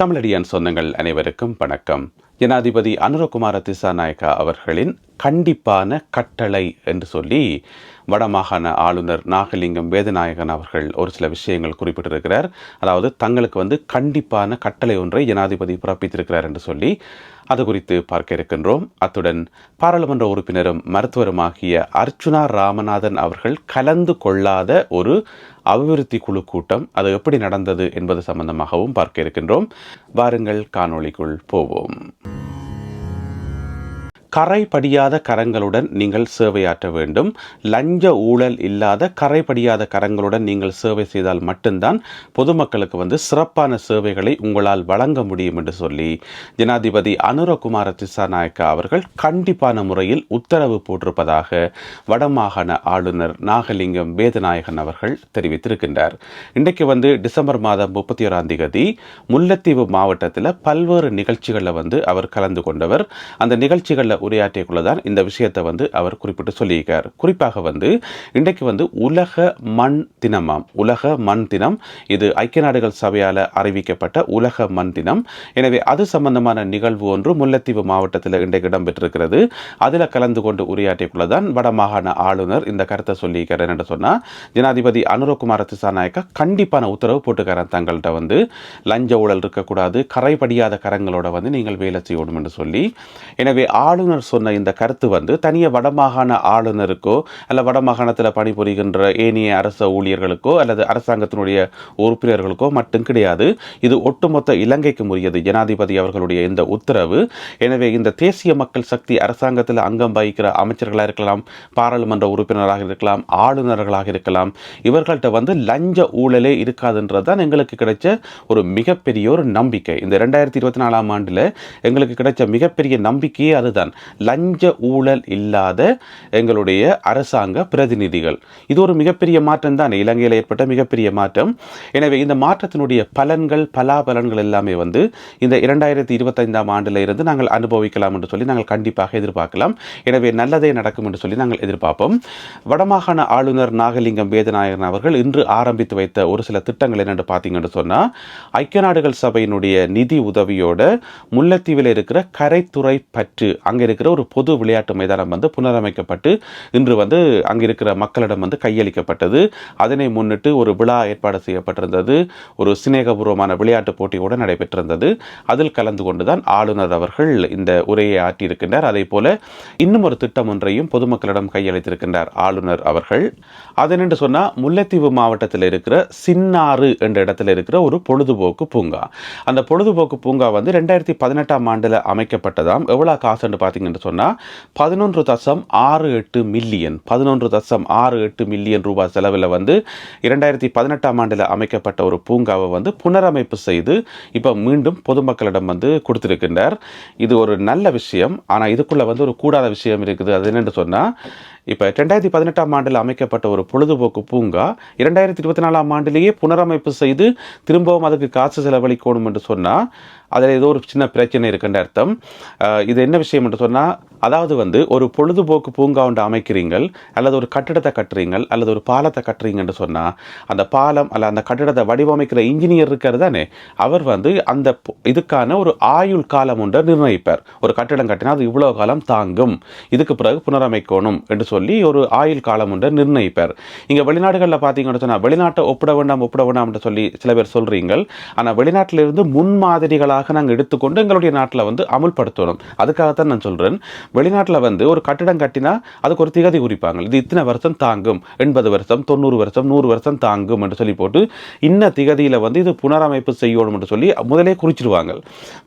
தமிழடியான் சொந்தங்கள் அனைவருக்கும் வணக்கம். ஜனாதிபதி அனுரகுமார திசாநாயக்கா அவர்களின் கண்டிப்பான கட்டளை என்று சொல்லி வடமாகாண ஆளுநர் நாகலிங்கம் வேதநாயகன் அவர்கள் ஒரு சில விஷயங்கள் குறிப்பிட்டிருக்கிறார். அதாவது தங்களுக்கு கண்டிப்பான கட்டளை ஒன்றை ஜனாதிபதி பிறப்பித்திருக்கிறார் என்று சொல்லி அது குறித்து பார்க்க இருக்கின்றோம். அத்துடன் பாராளுமன்ற உறுப்பினரும் மருத்துவருமாகிய அர்ச்சுனா ராமநாதன் அவர்கள் கலந்து கொள்ளாத ஒரு அபிவிருத்தி குழு கூட்டம் அது எப்படி நடந்தது என்பது சம்பந்தமாகவும் பார்க்க இருக்கின்றோம். வாருங்கள் காணொளிக்குள் போவோம். கரை படியாத கரங்களுடன் நீங்கள் சேவையாற்ற வேண்டும். லஞ்ச ஊழல் இல்லாத கரை படியாத கரங்களுடன் நீங்கள் சேவை செய்தால் மட்டும்தான் பொதுமக்களுக்கு சிறப்பான சேவைகளை உங்களால் வழங்க முடியும் என்று சொல்லி ஜனாதிபதி அனுரகுமார திசாநாயக்கா அவர்கள் கண்டிப்பான முறையில் உத்தரவு போட்டிருப்பதாக வடமாகாண ஆளுநர் நாகலிங்கம் வேதநாயகன் அவர்கள் தெரிவித்திருக்கின்றார். இன்றைக்கு டிசம்பர் மாதம் 31 முல்லைத்தீவு மாவட்டத்தில் பல்வேறு நிகழ்ச்சிகளில் அவர் கலந்து கொண்டவர். அந்த நிகழ்ச்சிகளில் உரையாற்றியக்குள்ளதான் இந்த விஷயத்தை அவர் குறிப்பிட்டு சொல்லியிருக்கார். குறிப்பாக இன்றைக்கு உலக மண் தினமாம். உலக மண் தினம் இது ஐக்கிய நாடுகள் சபையால் அறிவிக்கப்பட்ட உலக மண் தினம். எனவே அது சம்பந்தமான நிகழ்வு ஒன்று முல்லைத்தீவு மாவட்டத்தில் இன்றைக்கு இடம்பெற்றிருக்கிறது. அதில் கலந்து கொண்டு உரையாற்றியக்குள்ளதான் வடமாகாண ஆளுநர் இந்த கருத்தை சொல்லியிருக்கார். என்று சொன்னால் ஜனாதிபதி அனுரகுமார திசாநாயக்கா கண்டிப்பான உத்தரவு போட்டுக்காரன். தங்கள்கிட்ட லஞ்ச ஊழல் இருக்கக்கூடாது, கரைபடியாத கரங்களோட நீங்கள் வேலை செய்யணும் என்று சொல்லி. எனவே ஆளுநர் சொன்ன இந்த கருத்து தனிய வடமாகாண ஆளுநருக்கோ அல்ல வடமாகாணத்தில் பணிபுரிகின்ற ஏனைய அரச ஊழியர்களுக்கோ அல்லது அரசாங்கத்தினுடைய உறுப்பினர்களுக்கோ மட்டும் கிடையாது. இது ஒட்டுமொத்த இலங்கைக்கு உரியது ஜனாதிபதி அவர்களுடைய இந்த உத்தரவு. எனவே இந்த தேசிய மக்கள் சக்தி அரசாங்கத்தில் அங்கம் வகிக்கிற அமைச்சர்களாக இருக்கலாம், பாராளுமன்ற உறுப்பினராக இருக்கலாம், ஆளுநர்களாக இருக்கலாம், இவர்கள்ட்ட லஞ்ச ஊழலே இருக்காதுன்றதுதான் எங்களுக்கு கிடைச்ச ஒரு மிகப்பெரிய ஒரு நம்பிக்கை. இந்த 2024 ஆண்டில் எங்களுக்கு கிடைச்ச மிகப்பெரிய நம்பிக்கையே அதுதான். லஞ்ச ஊழல் இல்லாத எங்களுடைய அரசாங்க பிரதிநிதிகள். இது ஒரு மிகப்பெரிய மாற்றம் தான், இலங்கையில் ஏற்பட்ட மிகப்பெரிய மாற்றம். எனவே இந்த மாற்றத்தினுடைய பலன்கள் பலாபலன்கள் எல்லாமே இந்த 2025 ஆண்டில் இருந்து நாங்கள் அனுபவிக்கலாம் என்று சொல்லி நாங்கள் கண்டிப்பாக எதிர்பார்க்கலாம். எனவே நல்லதே நடக்கும் என்று சொல்லி நாங்கள் எதிர்பார்ப்போம். வடமாகாண ஆளுநர் நாகலிங்கம் வேதநாயகன் அவர்கள் இன்று ஆரம்பித்து வைத்த ஒரு சில திட்டங்கள் என்னென்று பார்த்தீங்கன்னு சொன்னால், ஐக்கிய நாடுகள் சபையினுடைய நிதி உதவியோட முல்லைத்தீவில் இருக்கிற கரைத்துறை பற்று அங்கே இருக்கிற ஒரு பொது விளையாட்டு மைதானம் புனரமைக்கப்பட்டு இன்று அங்கே இருக்கிற மக்களிடம் கையளிக்கப்பட்டது. அதனை முன்னிட்டு ஒரு விழா ஏற்பாடு செய்யப்பட்டிருந்தது. ஒரு சிநேகபூர்வமான விளையாட்டு போட்டி கூட நடைபெற்றிருந்தது. அதில் கலந்து கொண்டுதான் ஆளுநர் அவர்கள் இந்த உரையை ஆற்றியிருக்கின்றார். அதே போல இன்னும் ஒரு திட்டம் ஒன்றையும் பொதுமக்களிடம் கையளித்திருக்கின்றார் ஆளுநர் அவர்கள். அதனென்று சொன்னால் முல்லைத்தீவு மாவட்டத்தில் இருக்கிற சின்னாறு என்ற இடத்துல இருக்கிற ஒரு பொழுதுபோக்கு பூங்கா. அந்த பொழுதுபோக்கு பூங்கா 2018 ஆண்டில் அமைக்கப்பட்டதாம். எவ்வளோ காசுன்னு பார்த்தீங்கன்னு சொன்னால் 11.68 மில்லியன் ரூபாய் செலவில் 2018 ஆண்டில் அமைக்கப்பட்ட ஒரு பூங்காவை புனரமைப்பு செய்து இப்போ மீண்டும் பொதுமக்களிடம் கொடுத்திருக்கின்றார். இது ஒரு நல்ல விஷயம். ஆனால் இதுக்குள்ள ஒரு கூடாத விஷயம் இருக்குது. அது என்னென்னு சொன்னால், இப்போ 2018 ஆண்டில் அமைக்கப்பட்ட ஒரு பொழுதுபோக்கு பூங்கா 2024 ஆண்டிலேயே புனரமைப்பு செய்து திரும்பவும் அதுக்கு காசு செலவழிக்கணும் என்று சொன்னால் அதில் ஏதோ ஒரு சின்ன பிரச்சனை இருக்குன்ற அர்த்தம். இது என்ன விஷயம் என்று சொன்னால், அதாவது ஒரு பொழுதுபோக்கு பூங்கா ஒன்று அமைக்கிறீங்கள் அல்லது ஒரு கட்டிடத்தை கட்டுறீங்கள் அல்லது ஒரு பாலத்தை கட்டுறீங்கன்னு சொன்னால், அந்த பாலம் அல்ல அந்த கட்டிடத்தை வடிவமைக்கிற இன்ஜினியர் இருக்கிறது தானே, அவர் அந்த இதுக்கான ஒரு ஆயுள் காலம் ஒன்றை நிர்ணயிப்பார். ஒரு கட்டிடம் கட்டினா அது இவ்வளோ காலம் தாங்கும், இதுக்கு பிறகு புனரமைக்கணும் என்று சொல்லி ஒரு ஆயுள் காலம் ஒன்றை நிர்ணயிப்பார். இங்கே வெளிநாடுகளில் பார்த்தீங்கன்னு சொன்னால் வெளிநாட்டை ஒப்பிட வேண்டாம் என்று சொல்லி சில பேர் சொல்கிறீங்கள். ஆனால் வெளிநாட்டிலிருந்து முன்மாதிரிகளாக நாங்கள் எடுத்துக்கொண்டு எங்களுடைய நாட்டில் அமுல்படுத்தணும். அதுக்காகத்தான் நான் சொல்கிறேன். வெளிநாட்டில் ஒரு கட்டிடம் கட்டினா அதுக்கு ஒரு திகதி குறிப்பாங்க. இது இத்தனை வருஷம் தாங்கும், 80 வருஷம் 90 வருஷம் 100 வருஷம் தாங்கும் என்று சொல்லி போட்டு இன்ன திகதியில் இது புனரமைப்பு செய்யணும் என்று சொல்லி முதலே குறிச்சிடுவாங்க.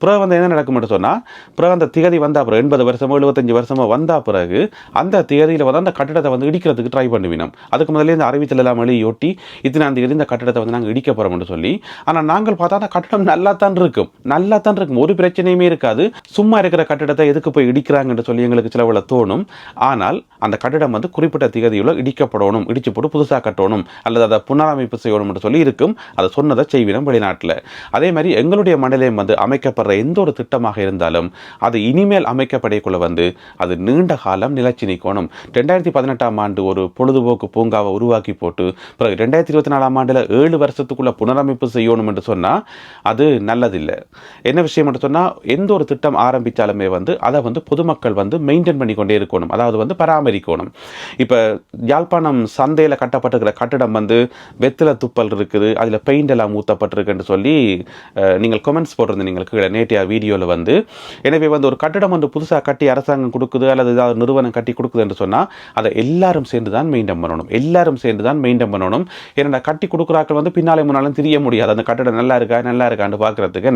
பிறகு என்ன நடக்கும் என்று சொன்னால், பிறகு அந்த திகதி வந்தால் பிறகு 80 வருஷமோ 75 வருஷமோ வந்தால் பிறகு அந்த திகதியில் அந்த கட்டிடத்தை இடிக்கிறதுக்கு ட்ரை பண்ணுவினோம். அதுக்கு முதலே இந்த அறிவித்தல் எல்லாம் எழுதியொட்டி இத்தனாம் தேதி இந்த கட்டிடத்தை நாங்கள் இடிக்க போகிறோம் என்று சொல்லி. ஆனால் நாங்கள் பார்த்தா அந்த கட்டிடம் நல்லா தான் இருக்கும், ஒரு பிரச்சனையுமே இருக்காது. சும்மா இருக்கிற கட்டிடத்தை எதுக்கு போய் இடிக்கிறாங்க என்று சொல்லி சொல்லி எங்களுக்கு சிலவுல தோணும். ஆனால் அந்த கட்டிடம் வந்து குறிப்பிட்ட திகதியுள்ள இடிக்கப்படணும், இடிச்சு போட்டு புதுசாக கட்டணும் அல்லது அதை புனரமைப்பு செய்யணும் என்று சொல்லி இருக்கும். அதை சொன்னதை செய்வினம் வெளிநாட்டில். அதே மாதிரி எங்களுடைய மண்டலம் வந்து அமைக்கப்படுற எந்த ஒரு திட்டமாக இருந்தாலும் அது இனிமேல் அமைக்கப்படைக்குள்ள வந்து அது நீண்ட காலம் நிலைச்சி நிற்கணும். 2018ஆம் ஆண்டு ஒரு பொழுதுபோக்கு பூங்காவை உருவாக்கி போட்டு பிறகு 2024ஆம் ஆண்டில் 7 வருஷத்துக்குள்ள புனரமைப்பு செய்யணும் என்று சொன்னால் அது நல்லதில்லை. என்ன விஷயம் என்று சொன்னால் எந்த ஒரு திட்டம் ஆரம்பித்தாலுமே வந்து அதை வந்து பொதுமக்கள் வந்து மெயின்டைன் பண்ணி கொண்டே இருக்கணும், அதாவது வந்து பராமரிக்கணும். இப்போ யாழ்ப்பாணம் சந்தையில் கட்டப்பட்டிருக்கிற கட்டிடம் வந்து வெத்தில துப்பல் இருக்குது, அதில் பெயிண்ட் எல்லாம் ஊற்றப்பட்டிருக்குன்னு சொல்லி நீங்கள் கமெண்ட்ஸ் போட்டிருந்தீங்க நீங்கள் நேற்றைய வீடியோவில் வந்து. எனவே வந்து ஒரு கட்டிடம் வந்து புதுசாக கட்டி அரசாங்கம் கொடுக்குது அல்லது ஏதாவது நிறுவனம் கட்டி கொடுக்குது என்று சொன்னால் அதை எல்லாரும் சேர்ந்து தான் மெயின்டைன் பண்ணணும், எல்லாரும் சேர்ந்து தான் மெயின்டைன் பண்ணணும். ஏன்னா கட்டி கொடுக்குறாக்கள் வந்து பின்னாலே முன்னாலும் தெரிய முடியாது அந்த கட்டிடம் நல்லா இருக்கான்னு பார்க்குறதுக்கு.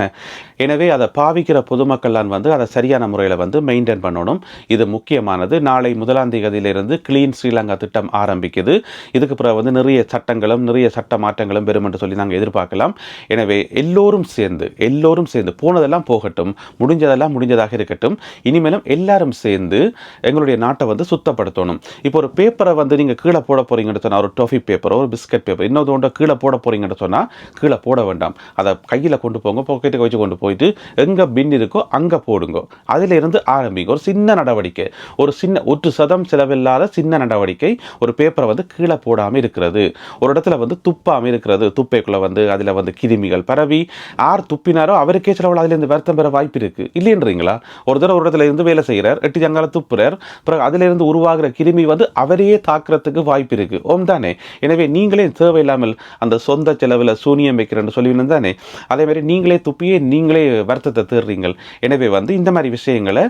எனவே அதை பாவிக்கிற பொதுமக்கள் தான் வந்து அதை சரியான முறையில் வந்து மெயின்டைன் பண்ணணும். இது முக்கியமானது. நாளை 1ஆம் தேதியிலிருந்து கிளீன் ஸ்ரீலங்கா திட்டம் ஆரம்பிக்குது. இதுக்கு பிறகு வந்து நிறைய சட்டங்களும் நிறைய சட்ட மாற்றங்களும் பெறும் என்று சொல்லி நாங்கள் எதிர்பார்க்கலாம். எனவே எல்லோரும் சேர்ந்து போனதெல்லாம் போகட்டும், முடிஞ்சதெல்லாம் முடிஞ்சதாக இருக்கட்டும். இனிமேலும் எல்லாரும் சேர்ந்து எங்களுடைய நாட்டை வந்து சுத்தப்படுத்தணும். இப்போ ஒரு பேப்பரை வந்து நீங்கள் கீழே போட போறீங்கன்னு சொன்னால், ஒரு டொஃபி பேப்பரோ ஒரு பிஸ்கட் பேப்பர் இன்னொன்று கீழே போட போறீங்கன்னு சொன்னால் கீழே போட வேண்டாம். அதை கையில் கொண்டு போங்க, பாக்கெட்டுக்கு வச்சு கொண்டு போயிட்டு எங்கே பின் இருக்கோ அங்கே போடுங்க. அதிலிருந்து ஆரம்பிங்க. ஒரு சின்ன நடவடிக்கை, ஒரு சின்ன 1% செலவில்லாத சின்ன நடவடிக்கை. ஒரு பேப்பரை வந்து கீழே போடாமல் இருக்கிறது, ஒரு இடத்துல வந்து துப்பாமல் இருக்கிறது, துப்பைக்குள்ள வந்து அதில் வந்து கிருமிகள் பரவி யார் துப்பினாரோ அவருக்கே சிலவில் அதிலிருந்து வருத்தம் பெற வாய்ப்பு இருக்கு இல்லைன்றீங்களா? ஒரு தடவை ஒரு இடத்துல இருந்து வேலை செய்கிறார், 8 ஜங்கால துப்புறார், பிறகு அதிலிருந்து உருவாகிற கிருமி வந்து அவரையே தாக்குறதுக்கு வாய்ப்பு இருக்கு. ஓம் தானே? எனவே நீங்களே தேவையில்லாமல் அந்த சொந்த செலவில் சூனியம் வைக்கிறேன்னு சொல்லிவிடும் தானே? அதே மாதிரி நீங்களே துப்பியே நீங்களே வருத்தத்தை தேடுறீங்கள். எனவே வந்து இந்த மாதிரி விஷயங்களை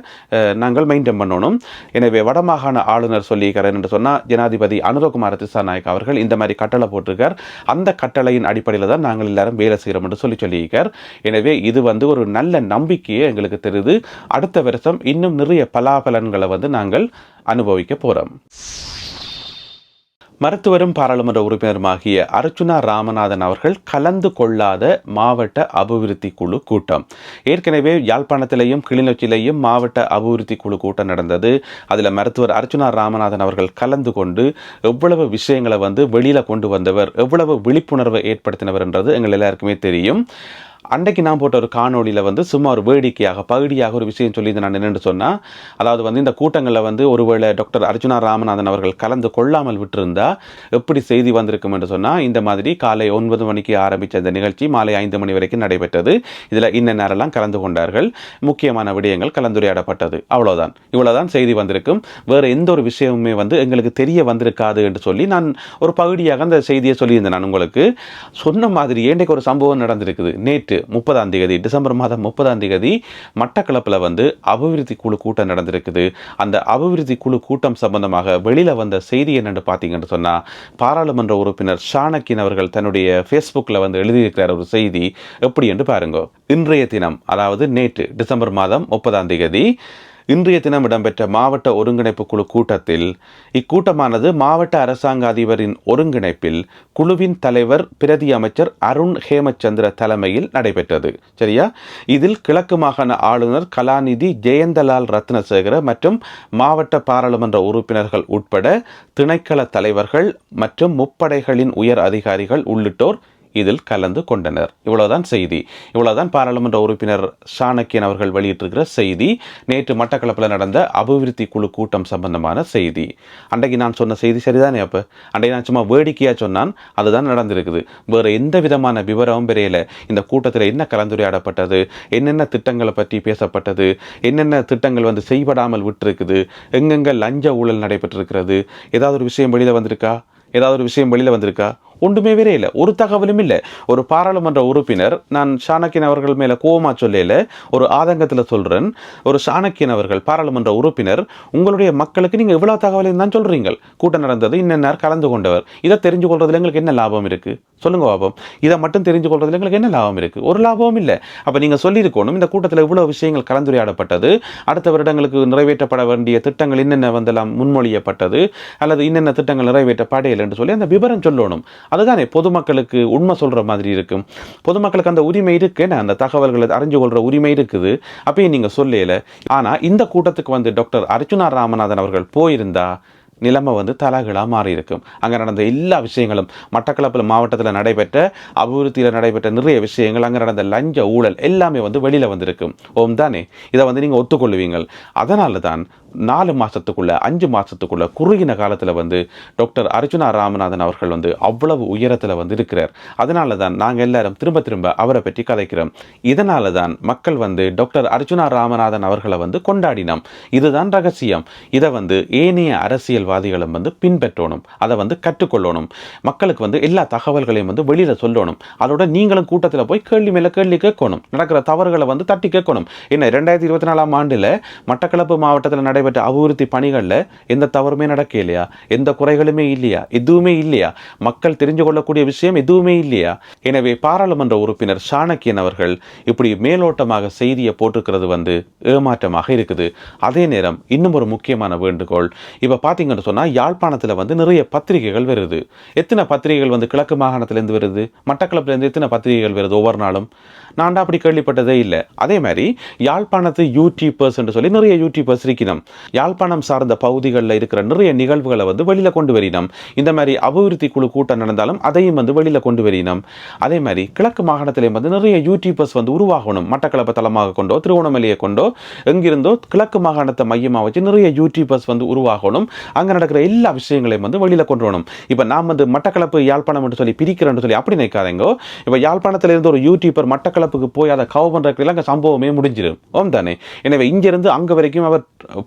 நாங்கள் மெயின்டைன் பண்ணணும். எனவே வடமாகாண ஆளுநர் சொல்லியிருக்கார் என்று சொன்னால் ஜனாதிபதி அனுரகுமார திசாநாயக் அவர்கள் இந்த மாதிரி கட்டளை போட்டிருக்கார். அந்த கட்டளையின் அடிப்படையில் தான் நாங்கள் எல்லாரும் வேலை செய்கிறோம் என்று சொல்லியிருக்கார். எனவே இது வந்து ஒரு நல்ல நம்பிக்கையை எங்களுக்கு தெரியுது. அடுத்த வருஷம் இன்னும் நிறைய பலாபலன்களை வந்து நாங்கள் அனுபவிக்க போகிறோம். மருத்துவரும் பாராளுமன்ற உறுப்பினருமாகிய அர்ச்சுனா ராமநாதன் அவர்கள் கலந்து கொள்ளாத மாவட்ட அபிவிருத்தி குழு கூட்டம். ஏற்கனவே யாழ்ப்பாணத்திலேயும் கிளிநொச்சியிலேயும் மாவட்ட அபிவிருத்தி குழு கூட்டம் நடந்தது. அதில் மருத்துவர் அர்ச்சுனா ராமநாதன் அவர்கள் கலந்து கொண்டு எவ்வளவு விஷயங்களை வந்து வெளியில் கொண்டு வந்தவர், எவ்வளவு விழிப்புணர்வை ஏற்படுத்தினவர் என்றது எங்கள் எல்லாருக்குமே தெரியும். அன்றைக்கு நான் போட்ட ஒரு காணொலியில் வந்து சும்மா ஒரு வேடிக்கையாக பகுதியாக ஒரு விஷயம் சொல்லி நான் என்னென்னு சொன்னால், அதாவது வந்து இந்த கூட்டங்களில் வந்து ஒருவேளை டாக்டர் அர்ச்சுனா ராமநாதன் அவர்கள் கலந்து கொள்ளாமல் விட்டிருந்தா எப்படி செய்தி வந்திருக்கும் என்று சொன்னால், இந்த மாதிரி காலை 9 மணிக்கு ஆரம்பித்த இந்த நிகழ்ச்சி மாலை 5 மணி வரைக்கும் நடைபெற்றது. இதில் நேரெல்லாம் கலந்து கொண்டார்கள், முக்கியமான விடயங்கள் கலந்துரையாடப்பட்டது, அவ்வளோதான். இவ்வளோதான் செய்தி வந்திருக்கும். வேறு எந்த ஒரு விஷயமுமே வந்து எங்களுக்கு தெரிய வந்திருக்காது என்று சொல்லி நான் ஒரு பகுதியாக அந்த செய்தியை சொல்லியிருந்தேன். நான் உங்களுக்கு சொன்ன மாதிரி இன்றைக்கு ஒரு சம்பவம் நடந்திருக்குது. நேற்று 30ஆம் தேதி டிசம்பர் மாதம் 30ஆம் தேதி மட்டக்களப்பில் வந்து அபிவிருத்தி குழு கூட்டம் நடந்திருக்குது. அந்த அபிவிருத்தி குழு கூட்டம் சம்பந்தமாக வெளியில வந்த செய்தி என்னென்னு பார்த்தீங்கன்னு சொன்னால், பாராளுமன்ற உறுப்பினர் சாணக்கியன் அவர்கள் தன்னுடைய ஃபேஸ்புக்கில் வந்து எழுதியிருக்கிறார் ஒரு செய்தி. எப்படி என்று பாருங்க. இன்றைய தினம், அதாவது நேற்று டிசம்பர் மாதம் 30ஆம் தேதி இன்றைய தினம் இடம்பெற்ற மாவட்ட ஒருங்கிணைப்பு குழு கூட்டத்தில் இக்கூட்டமானது மாவட்ட அரசாங்க அதிபரின் ஒருங்கிணைப்பில் குழுவின் தலைவர் பிரதி அமைச்சர் அருண் ஹேமச்சந்திர தலைமையில் நடைபெற்றது. சரியா? இதில் கிழக்கு மாகாண ஆளுநர் கலாநிதி ஜெயந்தலால் ரத்னசேகர மற்றும் மாவட்ட பாராளுமன்ற உறுப்பினர்கள் உட்பட திணைக்கள தலைவர்கள் மற்றும் முப்படைகளின் உயர் அதிகாரிகள் உள்ளிட்டோர் இதில் கலந்து கொண்டனர். இவ்வளவுதான் செய்தி. இவ்வளவுதான் பாராளுமன்ற உறுப்பினர் சாணக்கியன் அவர்கள் வெளியிட்டிருக்கிற செய்தி. நேற்று மட்டக்களப்பில் நடந்த அபிவிருத்தி குழு கூட்டம் சம்பந்தமான செய்தி. அன்றைக்கு நான் சொன்ன செய்தி சரிதானே? அப்போ அன்றைக்கு நான் சும்மா வேடிக்கையாக சொன்னான், அதுதான் நடந்திருக்குது. வேறு எந்த விதமான விவரமும் பெரியல. இந்த கூட்டத்தில் என்ன கலந்துரையாடப்பட்டது, என்னென்ன திட்டங்களை பற்றி பேசப்பட்டது, என்னென்ன திட்டங்கள் வந்து செய்யப்படாமல் விட்டுருக்குது, எங்கெங்க லஞ்ச ஊழல் நடைபெற்றிருக்கிறது, ஏதாவது ஒரு விஷயம் வெளியில் வந்திருக்கா? ஒன்றுமே வேற இல்லை, ஒரு தகவலும் இல்லை. ஒரு பாராளுமன்ற உறுப்பினர், நான் சாணக்கியன் அவர்கள் மேலே கோவமா சொல்லல, ஒரு ஆதங்கத்தில் சொல்கிறேன், ஒரு சாணக்கியன் அவர்கள் பாராளுமன்ற உறுப்பினர் உங்களுடைய மக்களுக்கு நீங்கள் இவ்வளோ தகவலையும் தான் சொல்கிறீங்க. கூட்டம் நடந்தது, இன்னென்னார் கலந்து கொண்டவர், இதை தெரிஞ்சு கொள்றதுல எங்களுக்கு என்ன லாபம் இருக்குது? சொல்லுங்க பாபம். இதை மட்டும் தெரிஞ்சு கொள்றதுல எங்களுக்கு என்ன லாபம் இருக்குது? ஒரு லாபமும் இல்லை. அப்போ நீங்கள் சொல்லியிருக்கணும், இந்த கூட்டத்தில் இவ்வளோ விஷயங்கள் கலந்துரையாடப்பட்டது, அடுத்த வருடங்களுக்கு நிறைவேற்றப்பட வேண்டிய திட்டங்கள் என்னென்ன வந்தெல்லாம் முன்மொழியப்பட்டது, அல்லது இன்னென்ன திட்டங்கள் நிறைவேற்றப்படையில் என்று சொல்லி அந்த விவரம் சொல்லணும். அதுதானே பொதுமக்களுக்கு உண்மை சொல்கிற மாதிரி இருக்கும். பொதுமக்களுக்கு அந்த உரிமை இருக்குது, அந்த தகவல்களை அறிஞ்சு கொள்கிற உரிமை இருக்குது. அப்பயும் நீங்கள் சொல்லல. ஆனால் இந்த கூட்டத்துக்கு வந்து டாக்டர் அர்ச்சுனா ராமநாதன் அவர்கள் போயிருந்தா நிலைமை வந்து தலகளாக மாறி இருக்கும். அங்கே நடந்த எல்லா விஷயங்களும், மட்டக்களப்பு மாவட்டத்தில் நடைபெற்ற அபிவிருத்தியில் நடைபெற்ற நிறைய விஷயங்கள், அங்கே நடந்த லஞ்ச ஊழல் எல்லாமே வந்து வெளியில் வந்திருக்கும். ஓம் தானே, இதை வந்து நீங்கள் ஒத்துக்கொள்வீங்கள். அதனால தான் 4 மாதத்துக்குள்ள 5 மாதத்துக்குள்ள குறுகின காலத்தில் வந்து டாக்டர் அர்ச்சுனா ராமநாதன் அவர்கள் வந்து அவ்வளவு உயரத்தில் வந்து இருக்கிறார். அதனால தான் நாங்கள் எல்லாரும் திரும்ப திரும்ப அவரை பற்றி கதைக்கிறோம். இதனால தான் மக்கள் வந்து டாக்டர் அர்ச்சுனா ராமநாதன் அவர்களை வந்து கொண்டாடினோம். இதுதான் ரகசியம். இதை வந்து ஏனைய அரசியல்வாதிகளும் வந்து பின்பற்றணும், அதை வந்து கற்றுக்கொள்ளணும். மக்களுக்கு வந்து எல்லா தகவல்களையும் வந்து வெளியில் சொல்லணும். அதோட நீங்களும் கூட்டத்தில் போய் கேள்வி மேலே கேள்வி கேட்கணும், நடக்கிற தவறுகளை வந்து தட்டி கேட்கணும். என்ன 2024ஆம் ஆண்டில் மட்டக்களப்பு மாவட்டத்தில் நடைபெற்ற அபிவிருத்தி பணிகளில் எந்த தவறுமே நடக்க இல்லையா? எந்த குறைகளுமே இல்லையா? எதுவுமே இல்லையா? மக்கள் தெரிஞ்சு கொள்ளக்கூடிய விஷயம் எதுவுமே இல்லையா? எனவே பாராளுமன்ற உறுப்பினர் சாணக்கியன் அவர்கள் இப்படி மேலோட்டமாக செய்தியை போட்டிருக்கிறது வந்து ஏமாற்றமாக இருக்குது. அதே நேரம் இன்னும் ஒரு முக்கியமான வேண்டுகோள். இப்போ பார்த்தீங்கன்னு சொன்னால் யாழ்ப்பாணத்தில் வந்து நிறைய பத்திரிகைகள் வருது. எத்தனை பத்திரிகைகள் வந்து கிழக்கு மாகாணத்திலேருந்து வருது, மட்டக்களப்பிலேருந்து எத்தனை பத்திரிகைகள் வருது ஒவ்வொரு நாளும்? நான் அப்படி கேள்விப்பட்டதே இல்லை. அதே மாதிரி யாழ்ப்பாணத்து யூடியூபர்ஸ் என்று சொல்லி நிறைய யூடியூபர்ஸ் இருக்கணும். யாழ்ப்பாணம் சார்ந்த பகுதிகளில் இருக்கிற நிறைய நிகழ்வுகளை வந்து வெளியில் கொண்டு வரினோம். இந்த மாதிரி அபிவிருத்தி குழு கூட்டம் நடந்தாலும் அதையும் வந்து வெளியில் கொண்டு வரினோம். அதே மாதிரி கிழக்கு மாகாணத்திலேயும் வந்து நிறைய யூடியூபர்ஸ் வந்து உருவாகணும். மட்டக்களப்பை தளமாக கொண்டோ திருவண்ணாமலையை கொண்டோ எங்கிருந்தோ கிழக்கு மாகாணத்தை மையமாக வச்சு நிறைய யூடியூபர்ஸ் வந்து உருவாகணும். அங்கே நடக்கிற எல்லா விஷயங்களையும் வந்து வெளியில் கொண்டு வரணும். இப்போ நாம் வந்து மட்டக்களப்பு யாழ்ப்பாணம் என்று சொல்லி பிரிக்கிறேன்னு சொல்லி அப்படி நினைக்காதேங்கோ. இப்போ யாழ்ப்பாணத்தில் இருந்து ஒரு யூடியூபர் மட்டக்களப்புக்கு போய் அதை கவர் பண்ணுறதுல அங்கே சம்பவமே முடிஞ்சிடும். ஓம் தானே. எனவே இங்கிருந்து அங்கே வரைக்கும் அவர்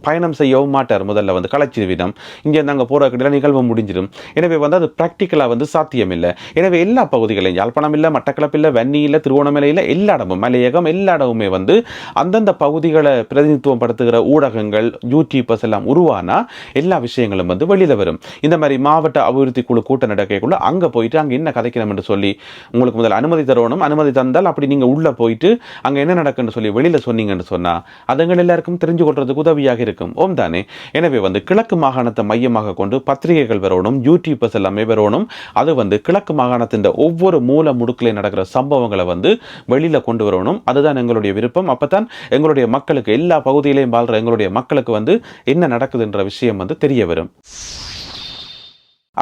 பயணம் செய்யவும் மாட்டார். முதல்ல வந்து கலைச்சிவிடம் இங்கேருந்து அங்கே போகிற கிடையாது, நிகழ்வு முடிஞ்சிடும். எனவே வந்து அது ப்ராக்டிக்கலாக வந்து சாத்தியம் இல்லை. எனவே எல்லா பகுதிகளையும் யாழ்ப்பாணம் இல்லை, மட்டக்களப்பு இல்லை, வன்னி இல்லை, திருவோணமலையில் எல்லா இடமும் மலையகம் எல்லா இடமுமே வந்து அந்தந்த பகுதிகளை பிரதிநிதித்துவம் படுத்துகிற ஊடகங்கள் யூடியூபர்ஸ் எல்லாம் உருவானா எல்லா விஷயங்களும் வந்து வெளியில் வரும். இந்த மாதிரி மாவட்ட அபிவிருத்தி குழு கூட்டம் நடக்கக்குள்ள அங்கே போயிட்டு அங்கே என்ன கதைக்கணும் என்று சொல்லி உங்களுக்கு முதல்ல அனுமதி தரணும். அனுமதி தந்தால் அப்படி நீங்கள் உள்ளே போயிட்டு அங்கே என்ன நடக்குன்னு சொல்லி வெளியில் சொன்னீங்கன்னு சொன்னால் அதுங்கள் எல்லாருக்கும் தெரிஞ்சு கொள்றதுக்கு உதவியாக இருக்கும். ஓம் தானே. எனவே வந்து கிழக்கு மாகாணத்தை மையமாக கொண்டு பத்திரிகைகள் வரணும், யூடியூபர்ஸ் எல்லாமே வரணும். அது வந்து கிழக்கு மாகாணத்தின் ஒவ்வொரு மூல முடுக்கிலே நடக்கிற சம்பவங்களை வந்து வெளியில் கொண்டு வரணும். அதுதான் எங்களுடைய விருப்பம். அப்போதான் எங்களுடைய மக்களுக்கு, எல்லா பகுதியிலையும் வாழ்கிற எங்களுடைய மக்களுக்கு வந்து என்ன நடக்குதுன்ற விஷயம் வந்து தெரிய வரும்.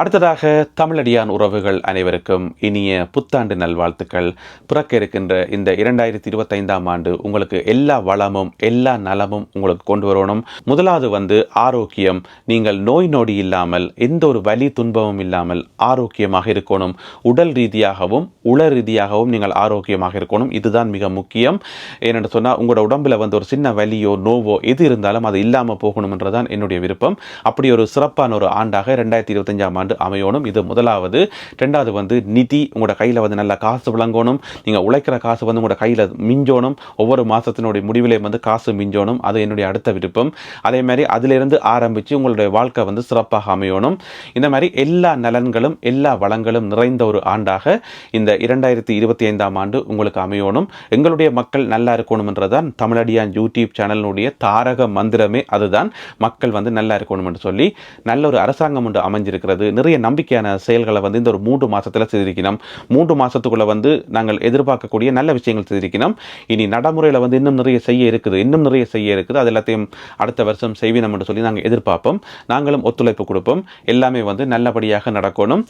அடுத்ததாக தமிழடியான் உறவுகள் அனைவருக்கும் இனிய புத்தாண்டு நல்வாழ்த்துக்கள். பிறக்க இருக்கின்ற இந்த 2025ஆம் ஆண்டு உங்களுக்கு எல்லா வளமும் எல்லா நலமும் உங்களுக்கு கொண்டு வரணும். முதலாவது வந்து ஆரோக்கியம். நீங்கள் நோய் நொடி இல்லாமல் எந்த ஒரு வலி துன்பமும் இல்லாமல் ஆரோக்கியமாக இருக்கணும். உடல் ரீதியாகவும் உள ரீதியாகவும் நீங்கள் ஆரோக்கியமாக இருக்கணும். இதுதான் மிக முக்கியம். ஏனென்று சொன்னால் உங்களோட உடம்புல வந்து ஒரு சின்ன வலியோ நோவோ எது இருந்தாலும் அது இல்லாமல் போகணும்ன்றதான் என்னுடைய விருப்பம். அப்படி ஒரு சிறப்பான ஒரு ஆண்டாக 2025ஆம் ஆண்டு அமையணும். இது முதலாவது. ரெண்டாவது வந்து நிதி. உங்களோட கையில் வந்து நல்ல காசு விளங்கணும். நீங்கள் உழைக்கிற காசு வந்து உங்களோட கையில் மிஞ்சோணும். ஒவ்வொரு மாதத்தினுடைய முடிவிலே வந்து காசு மிஞ்சோணும். அது என்னுடைய அடுத்த விருப்பம். அதே மாதிரி அதிலிருந்து ஆரம்பித்து உங்களுடைய வாழ்க்கை வந்து சிறப்பாக அமையணும். இந்த மாதிரி எல்லா நலன்களும் எல்லா வளங்களும் நிறைந்த ஒரு ஆண்டாக இந்த 2025ஆம் ஆண்டு உங்களுக்கு அமையணும். எங்களுடைய மக்கள் நல்லா இருக்கணும்ன்றதான் தமிழடியான் யூடியூப் சேனலினுடைய தாரக மந்திரமே. அதுதான் மக்கள் வந்து நல்லா இருக்கணும் என்று சொல்லி நல்ல ஒரு அரசாங்கம் ஒன்று அமைஞ்சிருக்கிறது. நிறைய நம்பிக்கையான செயல்களை வந்து இந்த ஒரு 3 மாதத்தில் செய்திருக்கணும். 3 மாதத்துக்குள்ளே வந்து நாங்கள் எதிர்பார்க்கக்கூடிய நல்ல விஷயங்கள் செய்திருக்கணும். இனி நடைமுறையில் வந்து இன்னும் நிறைய செய்ய இருக்குது. அது எல்லாத்தையும் அடுத்த வருஷம் செய்வினம் என்று சொல்லி நாங்கள் எதிர்பார்ப்போம். நாங்களும் ஒத்துழைப்பு கொடுப்போம். எல்லாமே வந்து நல்லபடியாக நடக்கணும்.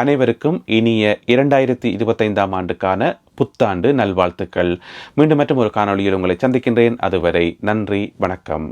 அனைவருக்கும் இனிய 2025ஆம் ஆண்டுக்கான புத்தாண்டு நல்வாழ்த்துக்கள். மீண்டும் மற்றும் ஒரு காணொளியில் உங்களை சந்திக்கின்றேன். அதுவரை நன்றி, வணக்கம்.